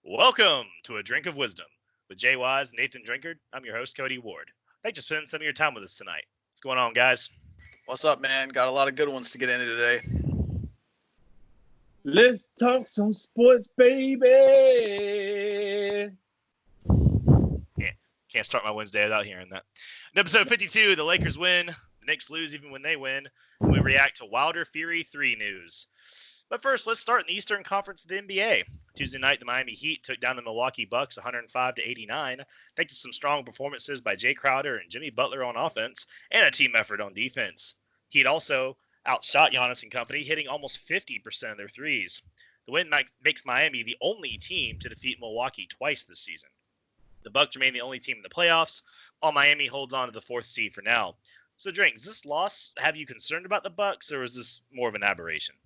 Welcome to A Drink of Wisdom with Jay Wise and Nathan Drinkard. I'm your host, Cody Ward. Thanks for spending some of your time with us tonight. What's going on, guys? What's up, man? Got a lot of good ones to get into today. Let's talk some sports, baby. Can't start my Wednesday without hearing that. In episode 52, the Lakers win. The Knicks lose even when they win. And we react to Wilder Fury 3 news. But first, let's start in the Eastern Conference of the NBA. Tuesday night, the Miami Heat took down the Milwaukee Bucks 105-89, thanks to some strong performances by Jay Crowder and Jimmy Butler on offense and a team effort on defense. Heat also outshot Giannis and company, hitting almost 50% of their threes. The win makes Miami the only team to defeat Milwaukee twice this season. The Bucks remain the only team in the playoffs, while Miami holds on to the fourth seed for now. So, Drink, does this loss have you concerned about the Bucks, or is this more of an aberration?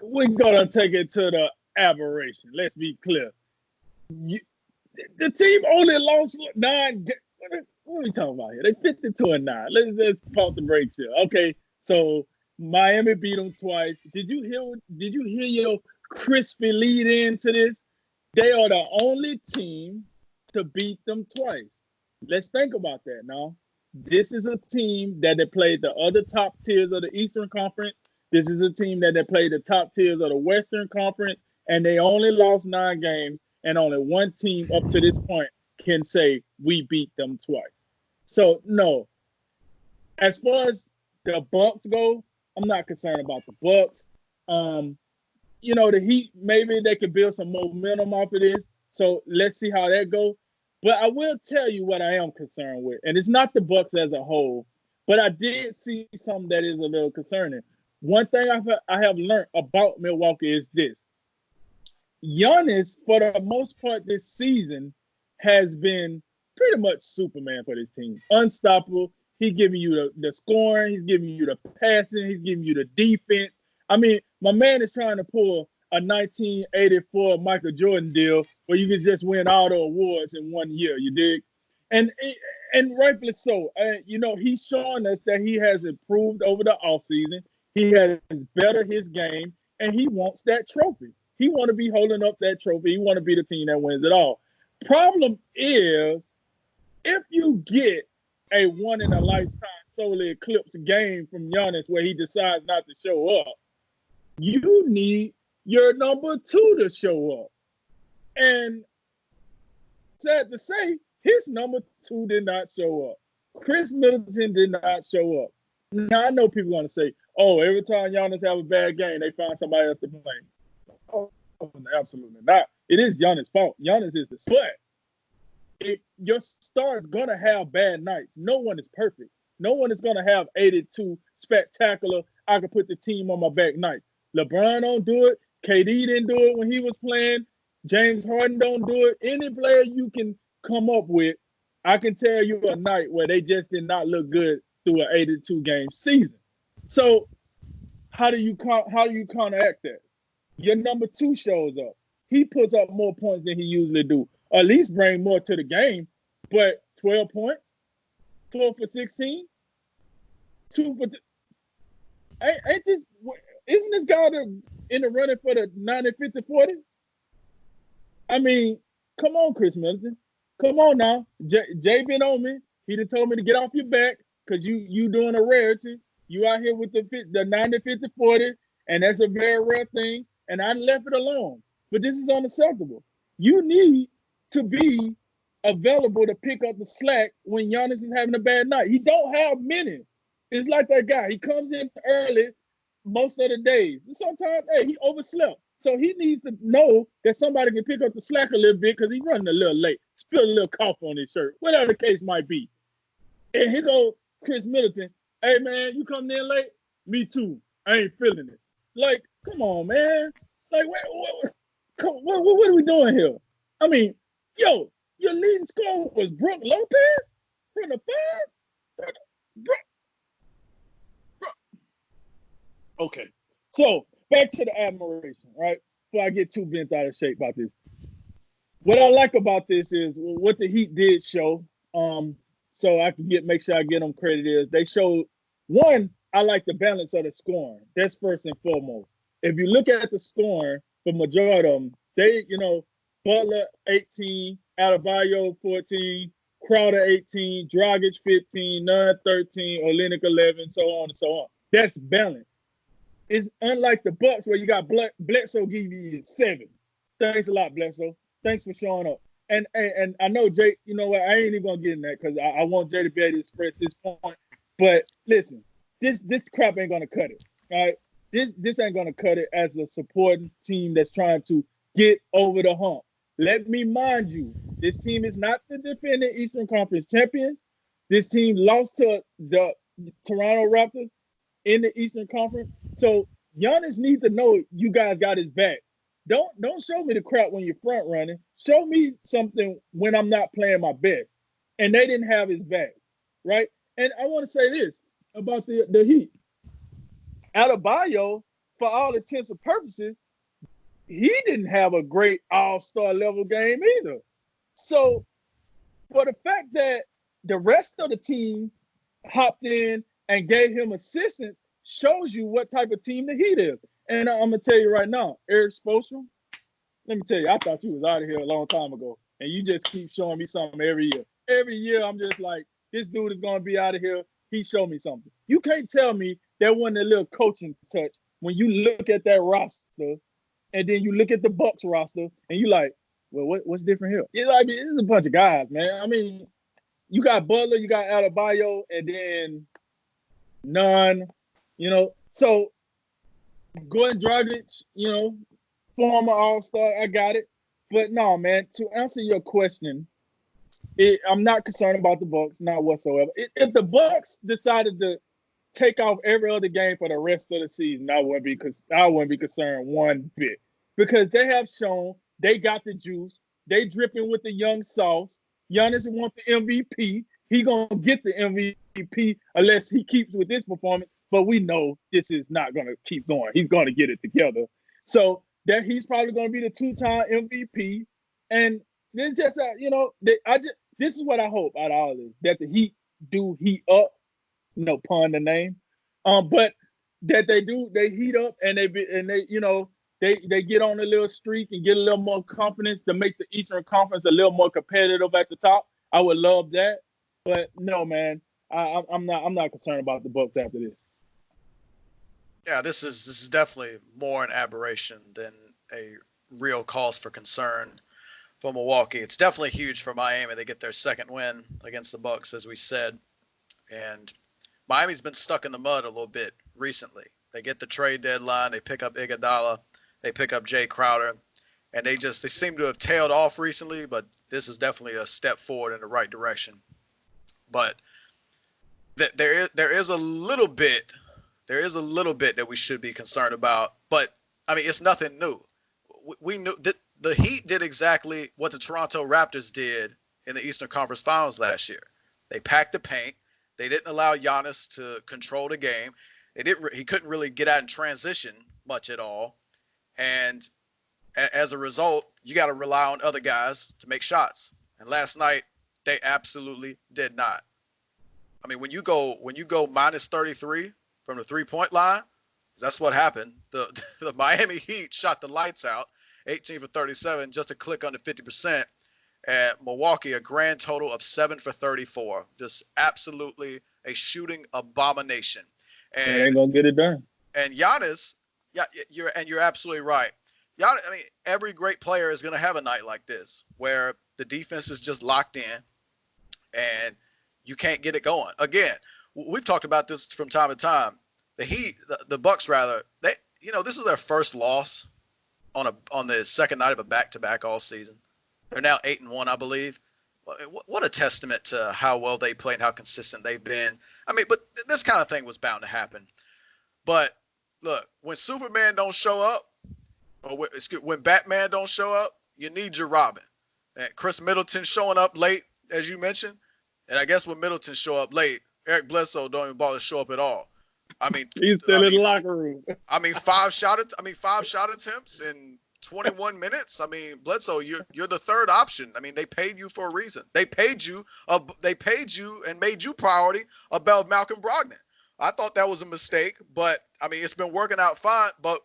We're going to take it to the aberration. Let's be clear. The team only lost 9. What are we talking about here? They 52-9. Let's pump the brakes here. Okay, so Miami beat them twice. Did you hear your crispy lead into this? They are the only team to beat them twice. Let's think about that now. This is a team that they played the other top tiers of the Eastern Conference. This is a team that they played the top tiers of the Western Conference, and they only lost 9 games, and only one team up to this point can say we beat them twice. So, no. As far as the Bucks go, I'm not concerned about the Bucks. The Heat, maybe they could build some momentum off of this. So let's see how that goes. But I will tell you what I am concerned with, and it's not the Bucks as a whole, but I did see something that is a little concerning. One thing I have learned about Milwaukee is this. Giannis, for the most part this season, has been pretty much Superman for this team. Unstoppable. He's giving you the scoring. He's giving you the passing. He's giving you the defense. I mean, my man is trying to pull a 1984 Michael Jordan deal where you can just win all the awards in 1 year, you dig? And rightfully so. He's showing us that he has improved over the offseason. He has bettered his game, and he wants that trophy. He want to be holding up that trophy. He want to be the team that wins it all. Problem is, if you get a one-in-a-lifetime solar eclipse game from Giannis where he decides not to show up, you need your number 2 to show up. And sad to say, his number 2 did not show up. Chris Middleton did not show up. Now, I know people are going to say, oh, every time Giannis have a bad game, they find somebody else to blame. Oh, absolutely not. It is Giannis' fault. Giannis is the sweat. Your star is going to have bad nights. No one is perfect. No one is going to have 82 spectacular, I can put the team on my back nights. LeBron don't do it. KD didn't do it when he was playing. James Harden don't do it. Any player you can come up with, I can tell you a night where they just did not look good through an 82-game season. So how do you counteract that? Your number 2 shows up. He puts up more points than he usually do. Or at least bring more to the game. But 12 points, 12 for 16, 2 for isn't this guy in the running for the 90-50-40? I mean, come on, Chris Middleton. Come on now. Jay been on me. He done told me to get off your back because you doing a rarity. You out here with the 90-50-40, and that's a very rare thing, and I left it alone. But this is unacceptable. You need to be available to pick up the slack when Giannis is having a bad night. He don't have many. It's like that guy. He comes in early most of the days. And sometimes, he overslept. So he needs to know that somebody can pick up the slack a little bit because he's running a little late. Spilled a little coffee on his shirt, whatever the case might be. And here go Chris Middleton. Hey, man, you coming in late? Me too. I ain't feeling it. Like, come on, man. Like, what are we doing here? I mean, your leading scorer was Brook Lopez from the 5? Okay. So, back to the admiration, right? Before I get too bent out of shape about this. What I like about this is what the Heat did show. So I can make sure I get them credit is they showed, one, I like the balance of the scoring. That's first and foremost. If you look at the scoring, the majority of them, Butler 18, Adebayo 14, Crowder 18, Dragic 15, Nunn 13, Olynyk 11, so on and so on. That's balance. It's unlike the Bucks where you got Bledsoe give you 7. Thanks a lot, Bledsoe. Thanks for showing up. And I know Jay, you know what? I ain't even gonna get in that because I want Jay to be able to express his point. But listen, this crap ain't gonna cut it. All right. This ain't gonna cut it as a supporting team that's trying to get over the hump. Let me mind you, this team is not the defending Eastern Conference champions. This team lost to the Toronto Raptors in the Eastern Conference. So Giannis needs to know you guys got his back. Don't show me the crap when you're front running. Show me something when I'm not playing my best. And they didn't have his back, right? And I want to say this about the Heat. Adebayo, for all intents and purposes, he didn't have a great all-star level game either. So for the fact that the rest of the team hopped in and gave him assistance shows you what type of team the Heat is. And I'm going to tell you right now, Eric Spoelstra, let me tell you, I thought you was out of here a long time ago. And you just keep showing me something every year. Every year, I'm just like, this dude is going to be out of here. He showed me something. You can't tell me there wasn't a little coaching touch when you look at that roster and then you look at the Bucks roster and you like, well, what's different here? It's like, it's a bunch of guys, man. I mean, you got Butler, you got Adebayo, and then Nunn, you know. So, Goran Dragic, you know, former All-Star, I got it. But no, man, to answer your question, I'm not concerned about the Bucks, not whatsoever. If the Bucks decided to take off every other game for the rest of the season, I wouldn't be concerned one bit. Because they have shown they got the juice. They dripping with the young sauce. Giannis wants the MVP. He gonna get the MVP unless he keeps with this performance. But we know this is not gonna keep going. He's gonna get it together. So that he's probably gonna be the 2-time MVP. And it's just this is what I hope out of all this, that the Heat do heat up, no pun the name, but that they heat up and they get on a little streak and get a little more confidence to make the Eastern Conference a little more competitive at the top. I would love that, but no, man, I'm not concerned about the Bucks after this. Yeah, this is definitely more an aberration than a real cause for concern for Milwaukee. It's definitely huge for Miami. They get their second win against the Bucks, as we said, and Miami's been stuck in the mud a little bit recently. They get the trade deadline, they pick up Iguodala, they pick up Jay Crowder, and they seem to have tailed off recently, but this is definitely a step forward in the right direction. But there is a little bit that we should be concerned about, but I mean, it's nothing new. We knew that the Heat did exactly what the Toronto Raptors did in the Eastern Conference Finals last year. They packed the paint. They didn't allow Giannis to control the game. He couldn't really get out in transition much at all. And as a result, you got to rely on other guys to make shots. And last night, they absolutely did not. I mean, when you go minus 33 from the 3-point line, that's what happened. The Miami Heat shot the lights out, 18 for 37, just a click under 50%. And Milwaukee, a grand total of 7 for 34. Just absolutely a shooting abomination. And they ain't gonna get it done. And Giannis, yeah, you're absolutely right. Giannis, I mean, every great player is gonna have a night like this where the defense is just locked in and you can't get it going. Again, we've talked about this from time to time. The Heat, the Bucks rather, this is their first loss on the second night of a back-to-back all season. They're now 8-1, I believe. What a testament to how well they play and how consistent they've been. I mean, but this kind of thing was bound to happen. But look, when Superman don't show up, or when Batman don't show up, you need your Robin. And Chris Middleton showing up late, as you mentioned. And I guess when Middleton show up late, Eric Bledsoe don't even bother to show up at all. I mean, he's still in the locker room. I mean, five shot attempts in 21 minutes. I mean, Bledsoe, you're the third option. I mean, they paid you for a reason. They paid you and made you priority above Malcolm Brogdon. I thought that was a mistake, but I mean, it's been working out fine. But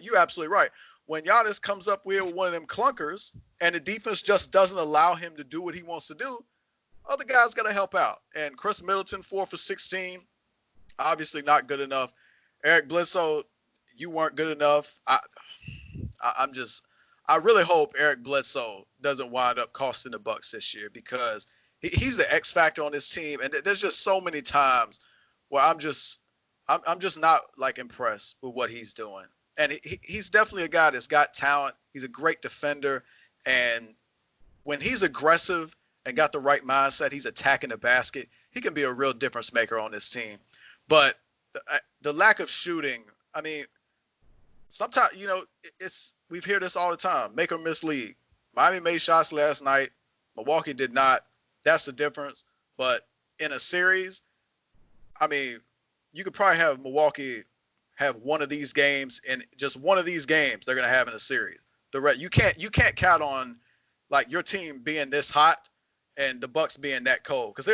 you're absolutely right. when Giannis comes up with one of them clunkers and the defense just doesn't allow him to do what he wants to do, other guys got to help out. And Chris Middleton, 4 for 16, obviously not good enough. Eric Bledsoe, you weren't good enough. I really hope Eric Bledsoe doesn't wind up costing the Bucks this year, because he's the X factor on this team. And there's just so many times where I'm just not like impressed with what he's doing. And he's definitely a guy that's got talent. He's a great defender. And when he's aggressive and got the right mindset, he's attacking the basket, he can be a real difference maker on this team. But the lack of shooting, I mean, sometimes, we've heard this all the time, make or miss league. Miami made shots last night. Milwaukee did not. That's the difference. But in a series, I mean, you could probably have Milwaukee have one of these games, and just one of these games they're going to have in a series. You can't count on like your team being this hot and the Bucks being that cold, because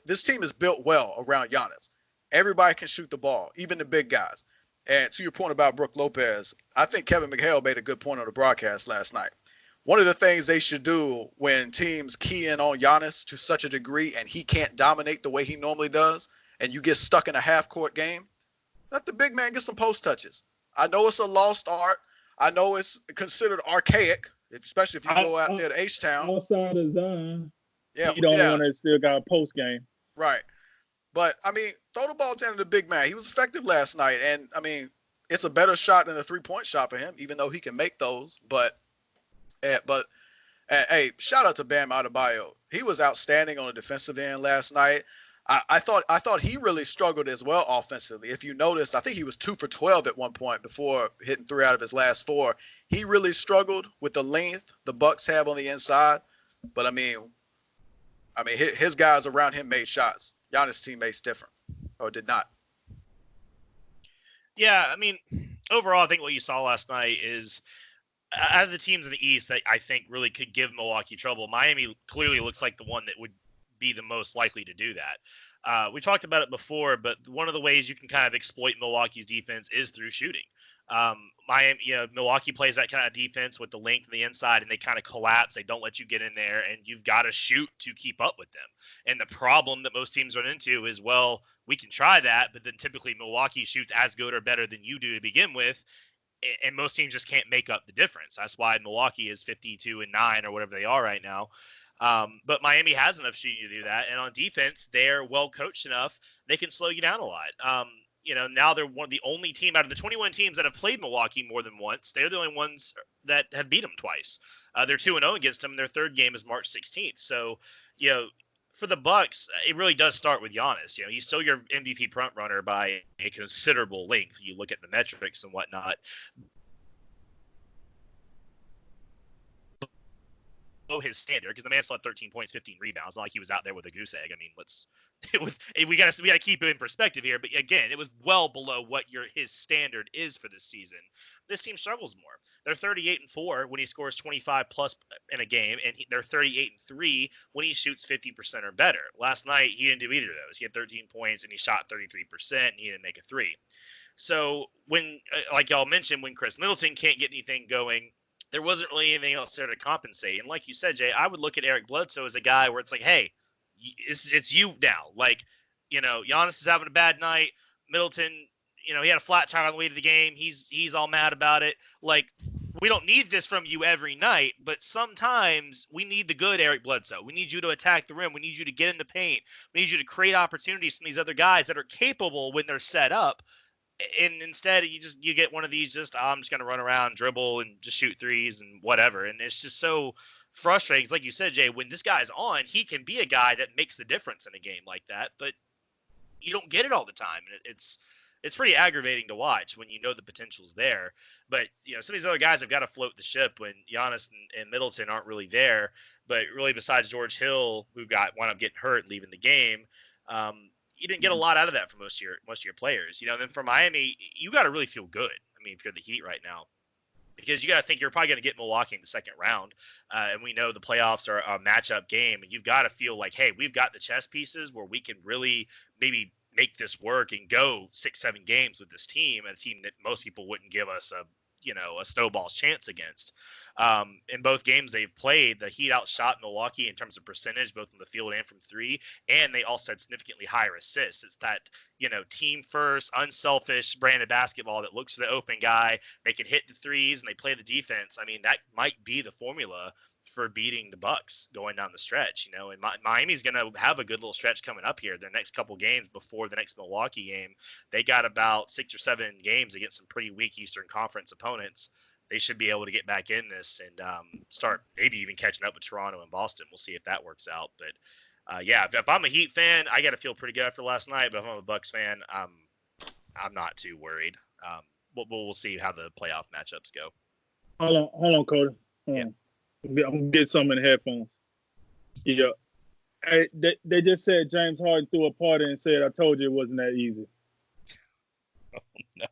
this team is built well around Giannis. Everybody can shoot the ball, even the big guys. And to your point about Brook Lopez, I think Kevin McHale made a good point on the broadcast last night. One of the things they should do when teams key in on Giannis to such a degree and he can't dominate the way he normally does, and you get stuck in a half-court game, let the big man get some post touches. I know it's a lost art. I know it's considered archaic, especially if you go out there to H-Town. Outside of Zion. Yeah, He's the only one that still got a post game. Right. But, throw the ball down to the big man. He was effective last night. And, it's a better shot than a three-point shot for him, even though he can make those. But hey, shout out to Bam Adebayo. He was outstanding on the defensive end last night. I thought he really struggled as well offensively. If you noticed, I think he was 2 for 12 at one point before hitting 3 out of his last 4. He really struggled with the length the Bucks have on the inside. But his guys around him made shots. Giannis' teammates different, or did not. Yeah, overall, I think what you saw last night is, out of the teams in the East that I think really could give Milwaukee trouble, Miami clearly looks like the one that would be the most likely to do that. We talked about it before, but one of the ways you can kind of exploit Milwaukee's defense is through shooting. Milwaukee plays that kind of defense with the length and the inside, and they kind of collapse. They don't let you get in there, and you've got to shoot to keep up with them. And the problem that most teams run into is, well, we can try that, but then typically Milwaukee shoots as good or better than you do to begin with, and most teams just can't make up the difference. That's why Milwaukee is 52-9 or whatever they are right now. But Miami has enough shooting to do that. And on defense, they're well coached enough. They can slow you down a lot. Now they're one of the only team out of the 21 teams that have played Milwaukee more than once. They're the only ones that have beat them twice. They're 2-0 against them. Their third game is March 16th. So, for the Bucks, it really does start with Giannis. He's still your MVP front runner by a considerable length. You look at the metrics and whatnot. His standard, because the man still had 13 points, 15 rebounds. Not like he was out there with a goose egg. We got to keep it in perspective here. But again, it was well below what his standard is for this season. This team struggles more. They're 38-4 when he scores 25 plus in a game, and they're 38-3 when he shoots 50% or better. Last night he didn't do either of those. He had 13 points and he shot 33%, and he didn't make a 3. So when, like y'all mentioned, when Chris Middleton can't get anything going, there wasn't really anything else there to compensate. And like you said, Jay, I would look at Eric Bledsoe as a guy where it's like, hey, it's you now. Like, Giannis is having a bad night. Middleton, he had a flat tire on the way to the game. He's all mad about it. Like, we don't need this from you every night, but sometimes we need the good Eric Bledsoe. We need you to attack the rim. We need you to get in the paint. We need you to create opportunities from these other guys that are capable when they're set up. And instead, you get one of these I'm just going to run around, dribble, and just shoot threes and whatever. And it's just so frustrating. Like you said, Jay, when this guy's on, he can be a guy that makes the difference in a game like that. But you don't get it all the time. And it's pretty aggravating to watch when you know the potential's there. But, some of these other guys have got to float the ship when Giannis and Middleton aren't really there. But really, besides George Hill, who wound up getting hurt leaving the game, you didn't get a lot out of that for most of your players. And then for Miami, you got to really feel good. If you're the Heat right now, because you got to think you're probably going to get Milwaukee in the second round. And we know the playoffs are a matchup game, and you've got to feel like, hey, we've got the chess pieces where we can really maybe make this work and go 6-7 games with this team, and a team that most people wouldn't give us a a snowball's chance against. In both games they've played, the Heat outshot Milwaukee in terms of percentage, both in the field and from three, and they also had significantly higher assists. It's that, team first, unselfish brand of basketball that looks for the open guy. They can hit the threes and they play the defense. I mean, that might be the formula for beating the Bucks going down the stretch, and Miami's going to have a good little stretch coming up here. Their next couple games before the next Milwaukee game, they got about 6 or 7 games against some pretty weak Eastern Conference opponents. They should be able to get back in this and start maybe even catching up with Toronto and Boston. We'll see if that works out. But if I'm a Heat fan, I got to feel pretty good after last night. But if I'm a Bucks fan, I'm not too worried. We'll see how the playoff matchups go. Hold on, Cody. Yeah. I'm gonna get some in the headphones. Yeah. Hey, they just said James Harden threw a party and said, "I told you it wasn't that easy." Oh, no.